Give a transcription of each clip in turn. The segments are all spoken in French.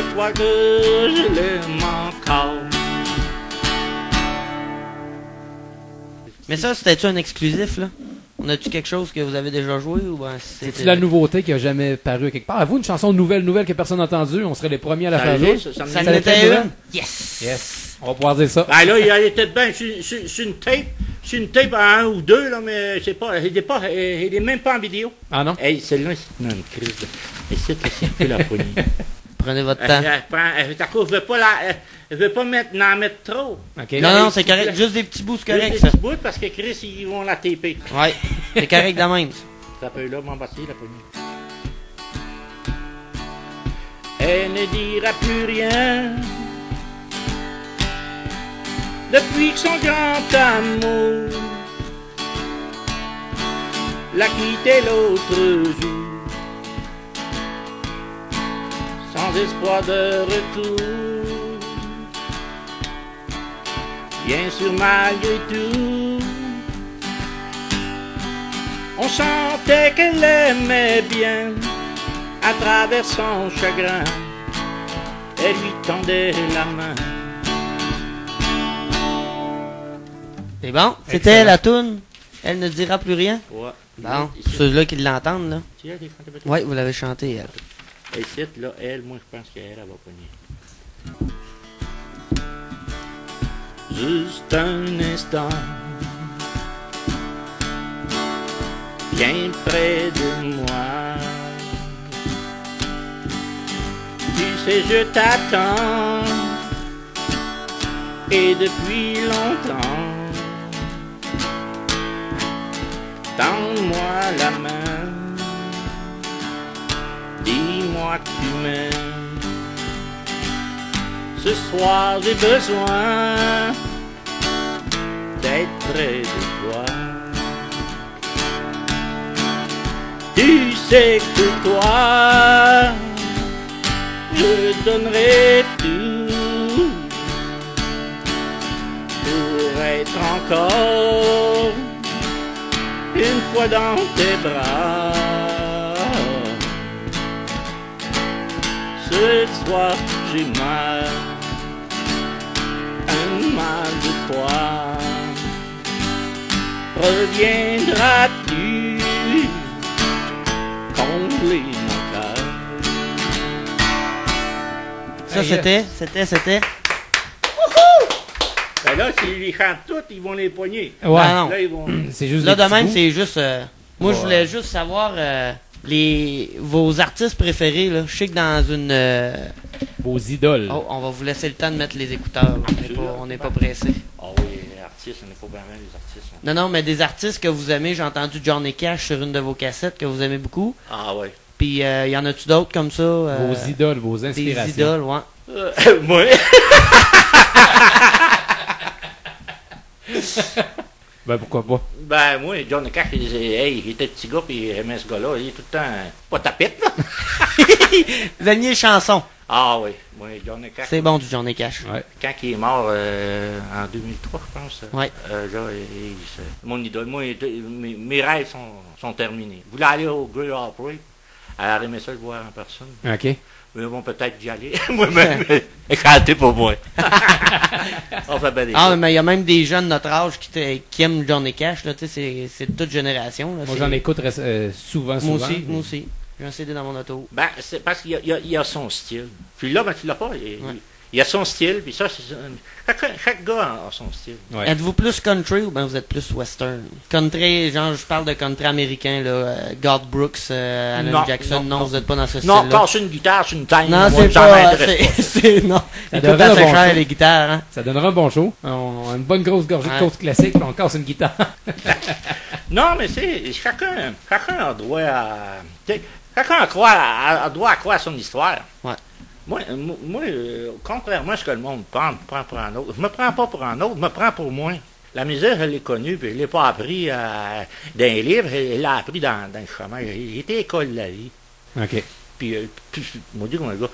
chaque fois que je l'aime encore. Mais ça, c'était-tu un exclusif, là? On a-tu quelque chose que vous avez déjà joué ou ben C'est-tu la nouveauté qui a jamais paru quelque part? À vous, une chanson nouvelle que personne n'a entendue, on serait les premiers à la faire jouer. Ça en était une? Yes! On va pouvoir dire ça. Ben là, il était bien sur une tape. C'est une tape à 1 ou 2, là, mais c'est pas, il est même pas en vidéo. Ah non? Hey, celle-là, c'est une crise. Et c'est un peu la poignée. Prenez votre temps. Elle veut pas n'en mettre trop. Okay. Non, c'est correct. Juste des petits bouts, c'est correct, ça. Des petits bouts, parce que Chris, ils vont la taper. Ouais, c'est correct de même. Ça peut là m'embasser la poignée. Elle ne dira plus rien depuis que son grand amour l'a quitté l'autre jour, sans espoir de retour. Bien sûr, malgré tout, on sentait qu'elle aimait bien. À travers son chagrin, elle lui tendait la main. C'est bon? C'était la toune. Elle ne dira plus rien? Ouais. Bon, pour ceux-là qui l'entendent, là. Tu l'as chanté peut-être? Oui, vous l'avez chanté, elle. Et cette, là, elle, moi, je pense qu'elle va pogner. Juste un instant, bien près de moi. Tu sais, je t'attends, et depuis longtemps. Tends-moi la main, dis-moi que tu m'aimes. Ce soir j'ai besoin d'être près de toi. Tu sais que pour toi, je donnerai tout pour être encore une fois dans tes bras. Ce soir j'ai mal, un mal de toi. Reviendras-tu combler mon cœur? Ça, c'était. Ben là, s'ils les chantent toutes, ils vont les poigner. Ouais. Ah, non. Là, ils vont... C'est juste Là, des de même, petits c'est juste. Moi, je Ouais. voulais juste savoir vos artistes préférés, là. Je sais que dans une. bouts. Vos idoles. Oh, on va vous laisser le temps de mettre les écouteurs. On n'est pas pressé. Ah oui, les artistes, on n'est pas bien mal, les artistes. Non, non, mais des artistes que vous aimez. J'ai entendu Johnny Cash sur une de vos cassettes que vous aimez beaucoup. Ah ouais. Puis, y en a-tu d'autres comme ça? Vos idoles, vos Des inspirations. idoles, ouais. Moi? Ben pourquoi pas. Ben, moi, John Cash, il était petit gars, puis il aimait ce gars-là. Il est tout le temps pas tapette, là. Vous aimiez chanson. Ah oui, moi, John Cash. C'est bon du Johnny Cash. Ouais. Quand il est mort en 2003, je pense. Ouais. Là, c'est mon idole. Moi, mes rêves sont terminés. Vous voulez aller au Great Opry? Alors, aimé ça le voir en personne. OK. Mais bon, peut-être d'y aller. Moi-même, chanter pour moi. On fait bien des Ah, choses. mais il y a même des jeunes de notre âge qui aiment Johnny Cash, là, tu sais, c'est de toute génération, là. Moi, C'est- j'en écoute souvent. Moi aussi. J'ai un CD dans mon auto. Ben, c'est parce qu'il y a son style. Puis là, ben, tu l'as pas. Il y a son style, puis ça, c'est chaque gars a son style. Ouais. Êtes-vous plus country ou bien vous êtes plus western? Country, genre, je parle de country américain, là, Garth Brooks, Alan Non, Jackson, non, non, vous n'êtes pas dans ce Non, style-là. casser une guitare sur une taille, Non, moi, c'est ça pas, m'intéresse pas. non. Ça Ils devrait coûtent un assez bon cher, show. les guitares, hein. Ça donnera un bon show. On a une bonne grosse gorgée de Ouais. côte classique, puis on casse une guitare. Non, mais c'est chacun a droit à... tu sais, chacun a droit à croire à son histoire. Ouais. Moi, contrairement à ce que le monde prend pour un autre, je me prends pas pour un autre, je me prends pour moi. La misère, je l'ai connue, puis je l'ai pas appris dans les livres, je l'ai appris dans le chemin. J'ai été école de la vie. OK. Puis, moi, dis comme un gars,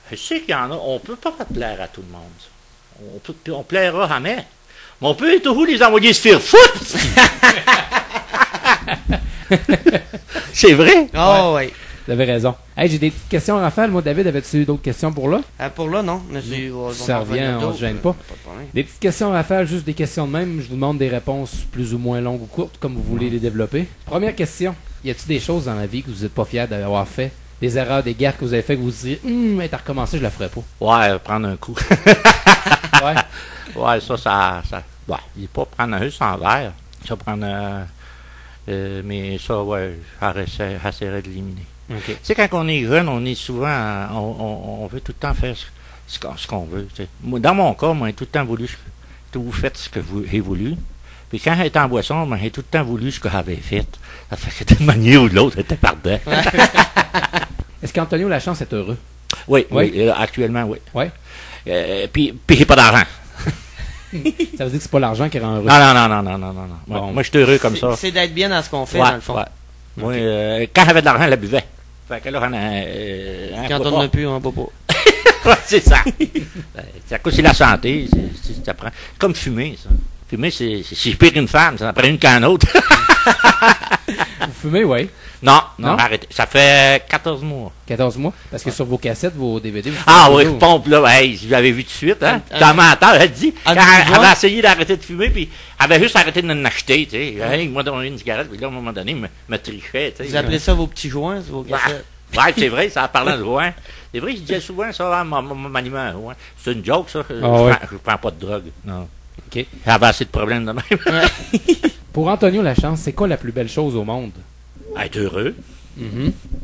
je sais qu'il y en a, on peut pas plaire à tout le monde. On plaira jamais. Mais on peut toujours les envoyer se faire foutre. C'est vrai. Oh, ouais. Vous avez raison. Hey, j'ai des petites questions, Raphaël. Moi, David, avais-tu d'autres questions pour là? Pour là, non. Mais Ça revient, on se gêne pas. Pas de problème. Des petites questions, Raphaël, juste des questions de même. Je vous demande des réponses plus ou moins longues ou courtes, comme vous voulez les développer. Première question. Y a-t-il des choses dans la vie que vous n'êtes pas fiers d'avoir fait? Des erreurs, des gaffes que vous avez fait que vous vous dites, mais t'as recommencé, je la ferai pas. Ouais, prendre un coup. Ouais. Ouais, ça. Ouais, il pas prendre un juste en verre. Ça prendre. Mais ça, ouais, j'essaierai de l'éliminer. OK. Tu sais, quand on est jeune, on est souvent. On veut tout le temps faire ce qu'on veut. Tu sais. Moi, dans mon cas, moi, j'ai tout le temps voulu. Tout fait ce que j'ai voulu. Puis quand j'étais en boisson, moi, j'ai tout le temps voulu ce que j'avais fait. Ça fait que d'une manière ou de l'autre, j'étais pardon. Est-ce qu'Antonio Lachance est heureux? Oui, Oui. Actuellement, oui. Ouais. Puis j'ai pas d'argent. Ça veut dire que c'est pas l'argent qui rend heureux. Non. Bon. Moi, je suis heureux comme ça. C'est d'être bien dans ce qu'on fait, Ouais, dans le fond. ouais. Moi, quand j'avais de l'argent, je la buvais. Fait que là, Quand on n'a plus, on ne peut pas. Ouais, c'est ça. C'est à cause de la santé. Ça prend. C'est comme fumer, ça. Fumer, c'est pire qu'une femme. Ça en prend une qu'un autre. Vous fumez, oui. Non, Non? arrêtez. Ça fait 14 mois. 14 mois. Parce que sur vos cassettes, vos DVD, vous Ah fumez oui, je toujours. pompe là. Hey, je l'avais vu tout de suite. Hein. Un- Dans menteur, elle dit. un Quand elle joint? avait essayé d'arrêter de fumer, puis elle avait juste arrêté de m'en acheter. Tu sais. Hey, moi, donné une cigarette, puis là, à un moment donné, me trichait. Tu sais. Vous appelez ça vos petits joints, vos cassettes? Ouais, c'est vrai, ça en parlant de joint. C'est vrai, je disais souvent ça, hein, m'animer un joint. C'est une joke, ça. ouais. Je prends pas de drogue. Non. OK. J'avais assez de problèmes de même. Pour Antonio Lachance, c'est quoi la plus belle chose au monde? Être heureux.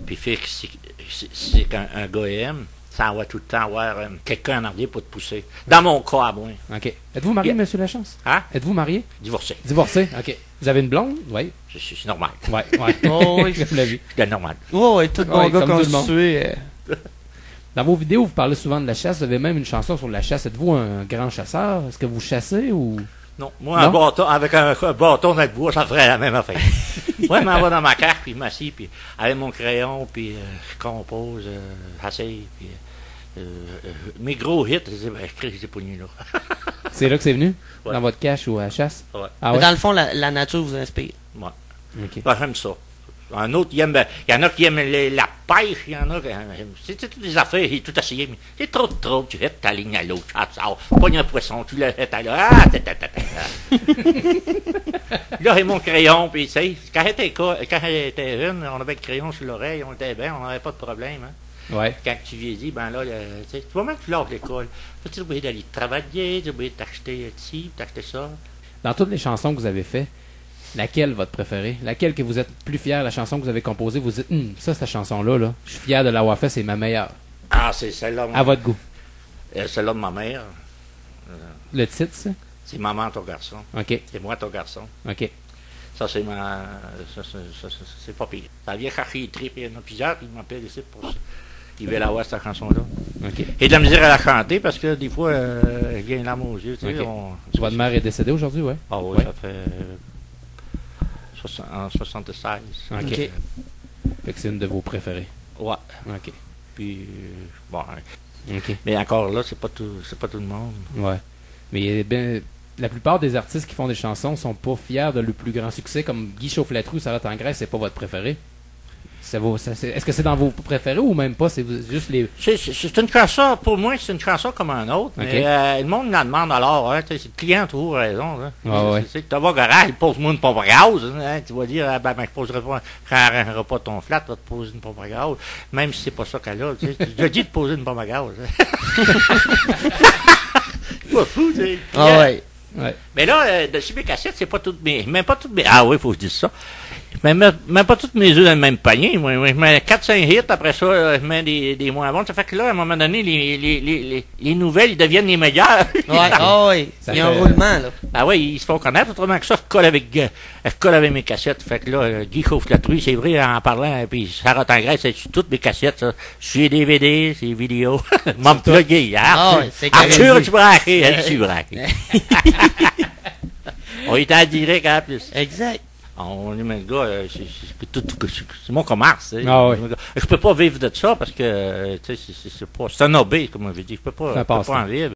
Puis faire que c'est qu'un gars aime, ça va tout le temps avoir quelqu'un en arrière pour te pousser. Dans mon cas, à moi. OK. Êtes-vous marié, Yeah. Monsieur Lachance? Hein? Êtes-vous marié? Divorcé. Divorcé? OK. Vous avez une blonde? Oui. C'est normal. Ouais, ouais. Oh, oui. Comme la vie. C'est normal. Oh, et tout bon Ouais, gars comme tout le monde. constitué. Dans vos vidéos, vous parlez souvent de la chasse. Vous avez même une chanson sur la chasse. Êtes-vous un grand chasseur? Est-ce que vous chassez ou... Non, moi, Non? un bâton, avec un bâton dans le bois, ça ferait la même affaire. Moi, je m'en vais dans ma carte, puis je m'assieds, puis avec mon crayon, puis je compose, j'essaye, puis mes gros hits, je les ai pognés là. C'est là que c'est venu? Ouais. Dans votre cache ou à la chasse? Ouais. Ah Mais ouais? dans le fond, la nature vous inspire. Ouais. OK. Ben, j'aime ça. Un autre, il y en a qui aiment la pêche, il y en a qui c'est toutes des affaires, j'ai tout essayé, mais c'est trop, tu jettes ta ligne à l'autre, pogne un poisson, tu le jettes à l'autre, Là, j'ai mon crayon, puis tu sais, quand elle était jeune, on avait le crayon sur l'oreille, on était bien, on n'avait pas de problème, hein. Ouais. Quand tu vieillis, ben là, tu sais, tu vois même que tu lâches l'école, tu es obligé d'aller travailler, tu es obligé de t'acheter ci, t'acheter ça. Dans toutes les chansons que vous avez faites, laquelle votre préférée? Laquelle que vous êtes plus fier, la chanson que vous avez composée, vous dites, ça, cette chanson-là, là, je suis fier de l'avoir fait, c'est ma meilleure. Ah, c'est celle-là. À votre goût. Celle-là de ma mère. Le titre, ça? C'est Maman, ton garçon. OK. C'est moi, ton garçon. OK. Ça, c'est c'est pas pire. Ça vient chercher les tripes. Il y en a plusieurs qui m'appellent ici pour ça. Ils veulent avoir cette chanson-là. OK. Et de la misère à la chanter parce que des fois, il vient une larme aux yeux. Tu sais, OK. on- Votre mère est décédée aujourd'hui, ouais? Ah oui, Ouais. ça fait en 76. OK. OK. Fait que c'est une de vos préférées. Ouais. OK. Puis, bon. OK. Mais encore là, c'est pas tout le monde. Ouais. Mais ben, la plupart des artistes qui font des chansons sont pas fiers de le plus grand succès, comme Guy Chaufflatrou, Sarah Tangresse, c'est pas votre préféré. Est-ce que c'est dans vos préférés ou même pas? C'est juste les... C'est une chanson, pour moi, c'est une chanson comme un autre. OK. Mais le monde la demande alors. Hein, tu sais, c'est le client a toujours raison. Hein. Ah ouais. Tu vas au garage, il pose-moi une pompe à gaz. Hein, tu vas dire, ah, ben, je poserai pas, je n'arrêterai pas ton flat, je vais te poser une pompe à gaz. Même si c'est pas ça qu'elle a. Tu sais, je dis de poser une pompe à gaz. Hein. C'est pas fou, tu sais. Ah ouais. Ouais. Mais là, sur mes cassettes, c'est pas toutes mes. Même pas toutes mes. Ah oui, faut que je dise ça. Même pas toutes mes œufs dans le même panier. Moi, je mets 4-5 hits, après ça, je mets des moins bons. Ça fait que là, à un moment donné, les nouvelles, ils deviennent les meilleures. Ouais, ah ouais. Ça Il y a un fait- roulement, là. Ah oui, ils se font connaître. Autrement que ça, je colle avec mes cassettes. Fait que là, Guy Chaufflatrou, c'est vrai, en parlant, puis Sarah Tangresse, c'est sur toutes mes cassettes, ça. Sur les DVD, c'est les vidéos. M'en plugué hier. Ah ouais, c'est Arthur, carré. tu braqué, elle, tu braqué. On était en direct, en plus. Exact. On est le gars, c'est mon commerce. Tu sais. Ah oui. Je peux pas vivre de ça parce que tu sais, c'est un hobby, comme on veut dire. Je peux pas C'est un en passe-temps. vivre.